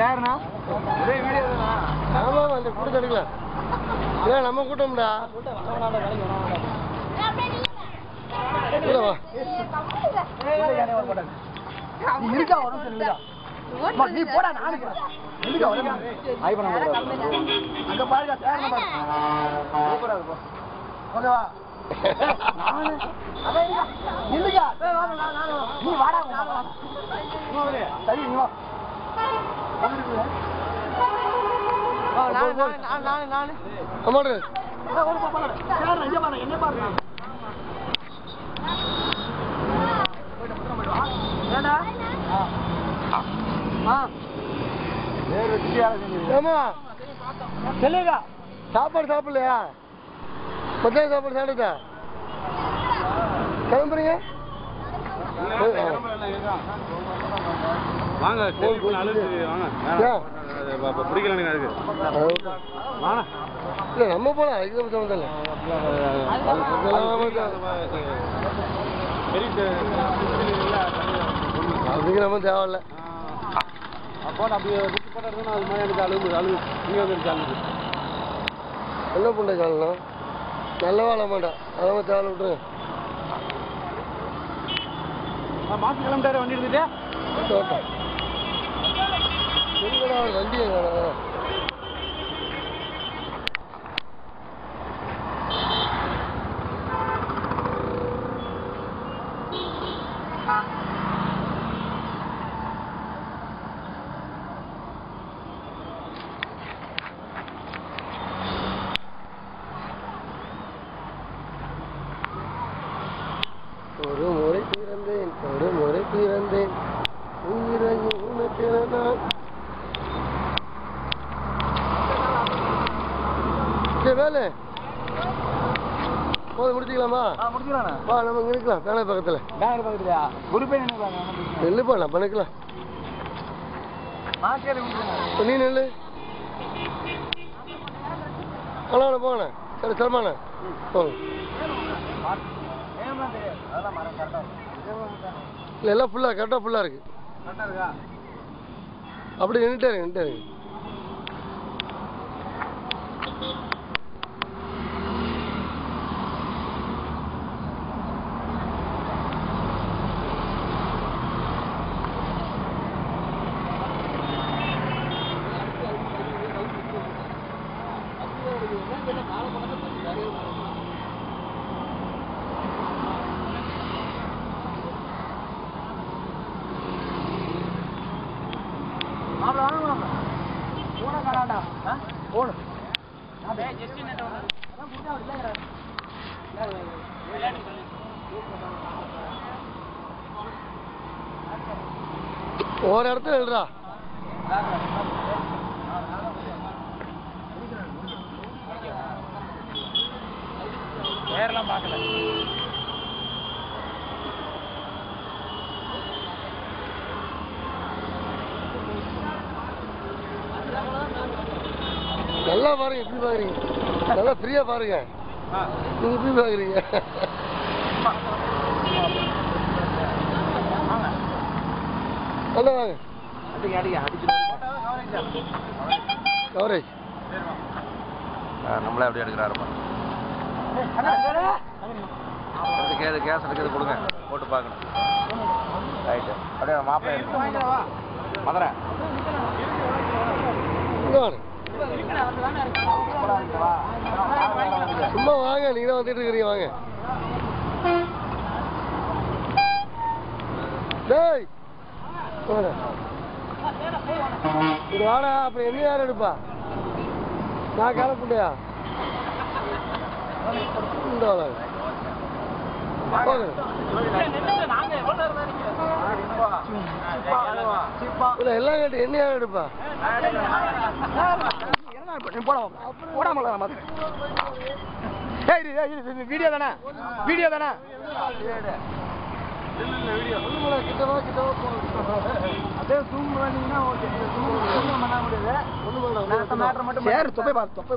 யாருண்ணா ஒரே வீடியோ தானா? ஆமா அந்த கூட்டம் எடுக்கலாம். இல்லை நம்ம கூட்டம்டா. இருக்கா வரும் சொல்லுடா. நீ போடா நானு இருக்கா வரும். ஐ பண்ண அங்க பாருங்க தேர்ன பாருங்க. சூப்பரா இருக்கு. ஓகேவா? நானு அட இல்லையா? நானு நீ வாடா நானு. சரி நீ வா. நானு அம்மாடு என்ன பாருங்க. சாப்பாடு சாப்பிடலையா? மத்தியான சாப்பாடு சாப்பிட்டா கிளம்புறீங்க? வாங்க பிடிக்கல இல்லை நம்ம போகலாம். இதுக்கு சம்மந்தம் இல்லை. அதுக்கு நம்ம தேவையில்லை. என்ன பண்ண காலனா நல்ல வாழ மாட்டேன். அதெல்லாம் தேவை விட்டுருங்க. மாசம் கிளம்பிட்டாரு வண்டி எடுத்துட்டு வண்டியை ஒரு முறை பிறந்தேன் ஒரு முறை பிறந்தேன் உயிரை உனக்கு நான். சரி வேலை போது முடிச்சுக்கலாமா? முடிச்சுக்கலாண்ணா. வா நம்ம இங்கே நிற்கலாம். பேனர் பக்கத்தில் பேனர் பக்கத்துலையா? குருப்பே நினைக்கலாங்க. நெல்லுப்பா நான் பண்ணிக்கலாம். நீ நெல்லு அண்ணா போங்கண்ணே. சரி சிரமாண்ணே போங்க. இல்லை எல்லாம் ஃபுல்லாக கரெக்டாக ஃபுல்லாக இருக்குது. அப்படி நின்றுட்டே ஒரு இடத்துல எழுறா. வேறெல்லாம் பார்க்கல. நல்லா பாருங்க. எப்படி பாக்குறீங்க? நல்லா ஃப்ரீயா பாருங்க. நீங்க எப்படி பாக்குறீங்க? நல்லா வாங்க. கவரேஜ் நம்மளே அப்படி எடுக்கிறாருப்பா. கேஸ் எடுக்கிறது கொடுங்க போட்டு பார்க்கணும். ரைட்டு அப்படியே மாப்பிள்ளை இருக்கு மதுரை. சும்மா வாங்க. நீங்க தான் வந்துட்டு இருக்கிறீங்க. வாங்க. டேய் இது வாடா. அப்புறம் என்ன யாரும் எடுப்பா? நான் கிளப்பிட்டியா? இல்ல எல்லாம் கேட்டு என்ன யாரும் எடுப்பா? வீடியோ தானே? வீடியோ தானே? அதே ஜூம் பண்ணீங்கன்னா ஓகே. ஜூம் பண்ண முடியாது. தொப்பை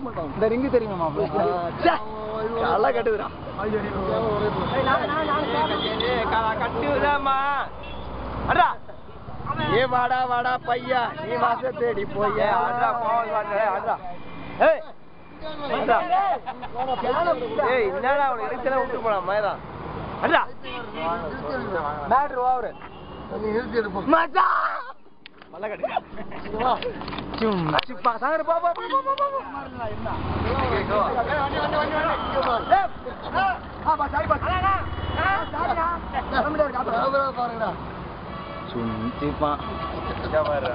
மட்டும் இந்த ரிங்கு தெரியுமா? நல்லா கட்டுதுடா. கட்டுதாமா அடா ஏ வாடா வாடா பையா நீ வாச தேடி போய் அடா அடா ஏய் அடா ஏய் என்னடா அவன் எரிச்சல விட்டு போலாம் மயதான் அடா மேட்ரு ஓவர் நீ நிறுத்தி எடுப்போம் மச்சான் மல்ல கடி சும்மா சுப்பா சாகர போ என்ன பாருங்கடா சும்மா கேமரா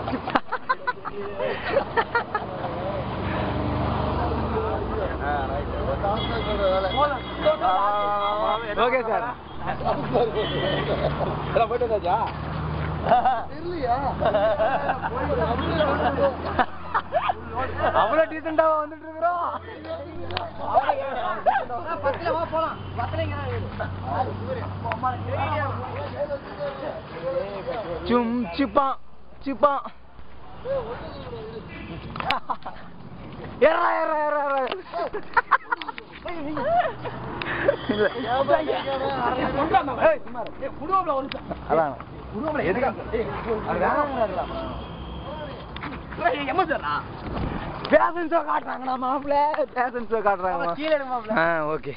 ஓகே சார் எல்லாம் போயிட்டு வந்தாச்சா இல்லையா அவ்வளோ டீசெண்டாவா வந்துட்டு இருக்கிறோம் சும் சிப்பா சிப்பா ஏறா ஏறா ஏறா ஏறா பேஷன் ஷோ காட்டுறாங்கண்ணா மாப்பிள்ள பேஷன் ஷோ காட்டுறாங்க ஓகே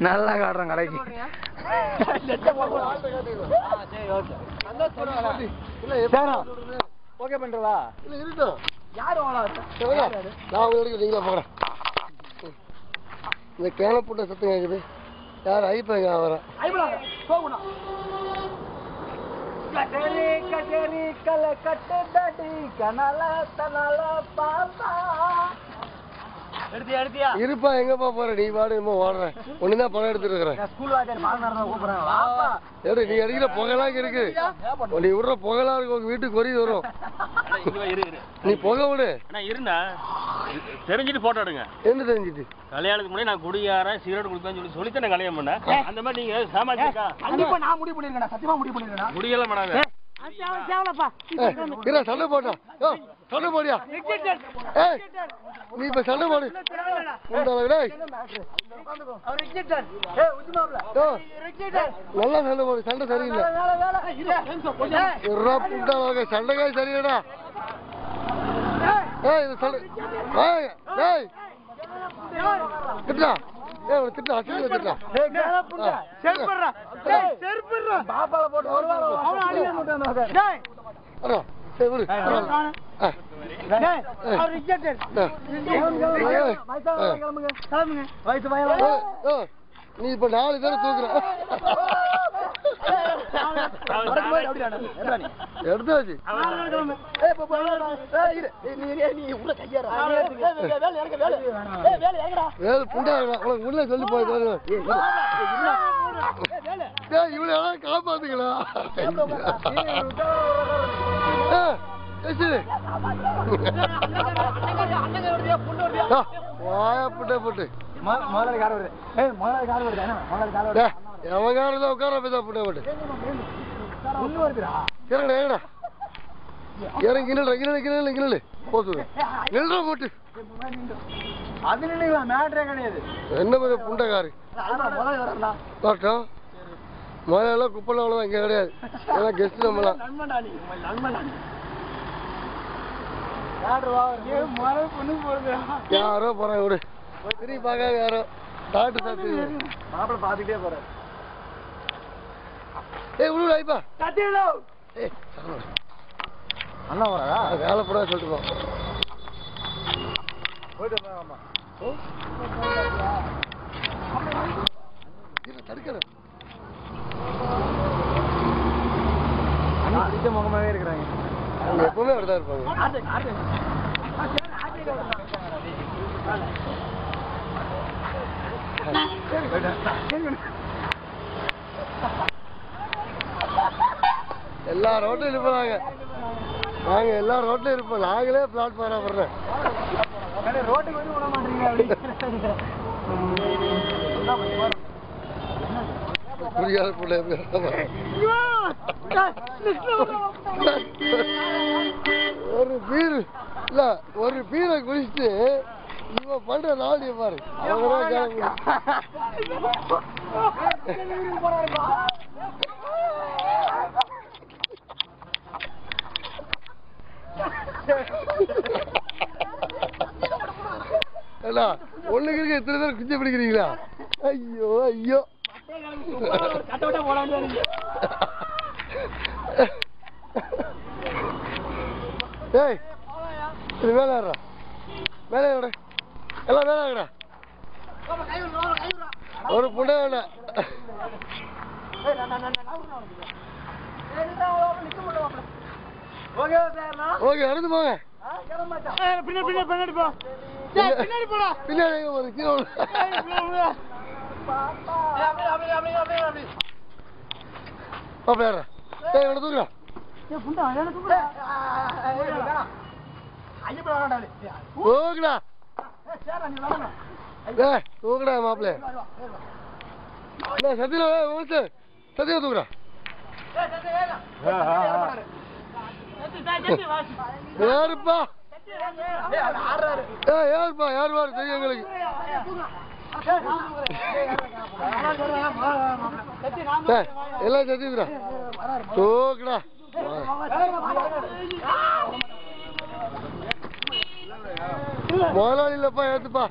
நல்லா காட்டுறோம் கடைக்கு ஓகே பண்றதா இல்ல இருக்கட்டும் யாரு நான் உங்களுக்கு நீங்களா போகிறேன் இந்த கேன போட்ட சத்தம் கேட்குது யார் ஐப்பாங்க அவரை கட்டரி கட்டரி கல கட்டு தடி கனல தனல பாப்பா எடுத்தியா எடுத்தியா இருப்பா எங்கப்பா போற நீ பாடு என்னமோ ஓடுற ஒண்ணுதான் படம் எடுத்துட்டு இருக்கிறேன் ஸ்கூல் வாத்தியார் மாநகரம் கூப்பிடுறாங்க வாப்பா எப்படி நீ அடிக்கிற புகைலாம் இருக்கு நீ விடுற புகைலாம் இருக்கு உங்க வீட்டுக்கு கொறி வரும் நீ புகை விடு இருந்தா தெரிஞ்சுட்டு போட்டோ எடுங்க என்ன தெரிஞ்சிட்டு கல்யாணத்துக்கு முன்னாடி நான் குடியாரன் சிகரெட் குடிப்பேன்னு சொல்லித்தான் நான் கல்யாணம் பண்ணேன் அந்த மாதிரி நீங்க சாமாஜிக்கா கண்டிப்பா நான் முடிவு பண்ணிருக்கேன் சத்தியமா முடிவு பண்ணிருக்கேன் முடியல மேடம் சண்டை போட்டா சண்டை போடியா ஏய் நீ இப்ப சண்டை போடு நல்லா சண்டை போடு சண்டை சரியில்லை சண்டைக்காய் சரியில்லடா ஏய் இது சண்டை ஏய் திட்டா ஏய் திட்டா அசிங்க திட்டா பாப்பால போட்டு ஒரு வாரம் அவன அடிக்க மாட்டான் டேய் அட ஏய் விடு டேய் அவர் ரிஜெக்டட் கிளம்புங்க கிளம்புங்க வயசு வயல நீ இப்ப 4 பேரை தூக்குற எடுத்தாச்சு வேலை புண்டா உள்ள சொல்லி போய் இவ்வளவு காப்பாத்துங்களா புட்டை போட்டு முதல்ல கார் வருது முதல்ல கார் வருது எவன் காரில் உட்கார போய் புட்டை போட்டு இறங்கடா இறங்கி கிணறு போட்டு நில்ற போட்டு அது நின்னுங்களா மேட்ரே கிடையாது என்ன பெரிய புண்டை காரு டாக்டர் முதல்ல குப்பெல்லாம் அவ்வளோதான் இங்கே கிடையாது ஏன்னா கெஸ்ட் நம்மளாம் யாரோ போறாங்க விடு திரும்பி பார்க்க யாரோ டாக்டர் சார் மாப்பிள்ள பாத்துக்கிட்டே போறேன் ஏய் விடு ஐப்பா ஏய் அண்ணா வரா வேலை போட சொல்லிட்டு போ போயிட்டு ஆமா தடுக்கிறேன் அடிச்ச முகமாவே இருக்கிறாங்க அவங்க எப்பவுமே அப்படிதான் இருப்பாங்க எல்லா ரோட்டும் இருப்போம் நாங்க எல்லா ரோட்லயும் இருப்போம் நாங்களே பிளாட்ஃபார்ம் வர்றேன் ரோட்டுக்கு வந்து விட மாட்டீங்க புரியாத பிள்ளை ஒரு பீரை குடிச்சிட்டு இவன் பண்ற நாடிய பாரு ஒண்ணுக்கு இருக்க எத்தனை பேர் குஞ்சு பிடிக்கிறீங்களா? ஐயோ ஐயோ ஏய் இது மேல ஏறா மேலே ஏற எல்லாம் மேலே ஏறா ஒரு புண்டை வேண்டாம் ஓகே அடுத்து போங்க பின்னாடி போடு கீழே அப்படியா இவனை தூக்குறா தூக்குடா தூக்குடா மாப்பிள்ள சத்தியில சத்தியா தூக்குறா யாருப்பா யாருப்பா யார் வாரு தெரியும் எங்களுக்கு எல்லாம் சத்தியுதுடா தூக்குடா முதலாளி இல்லப்பா ஏத்துப்பா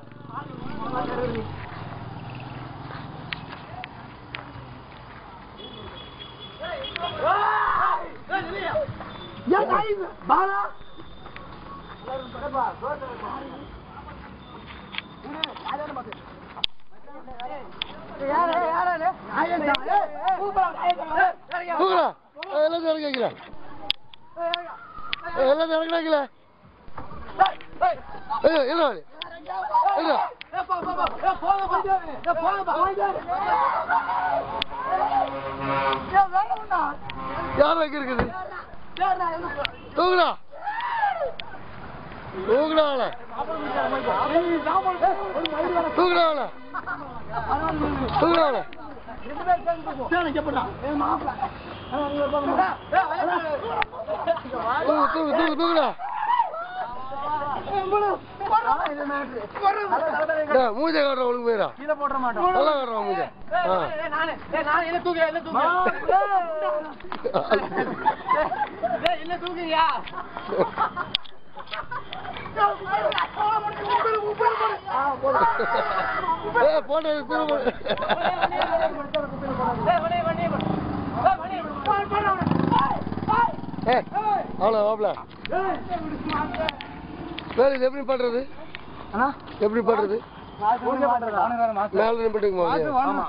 எல்லாம் இறங்கிக்கல எல்லாம் இறங்கினாக்கல யார் வைக்க இருக்குது தூக்குடா தூக்குடா தூக்குடா தூக்குடா தூக்குடா மூஞ்ச காட்டுற ஒழுங்கு போயிடா நல்லா காட்டுறா மூஞ்ச போட்டது அவ்வளோ மாப்பிள வேலை இது எப்படி பண்றது எப்படி பண்றது மேல நின்றுட்டுக்குமா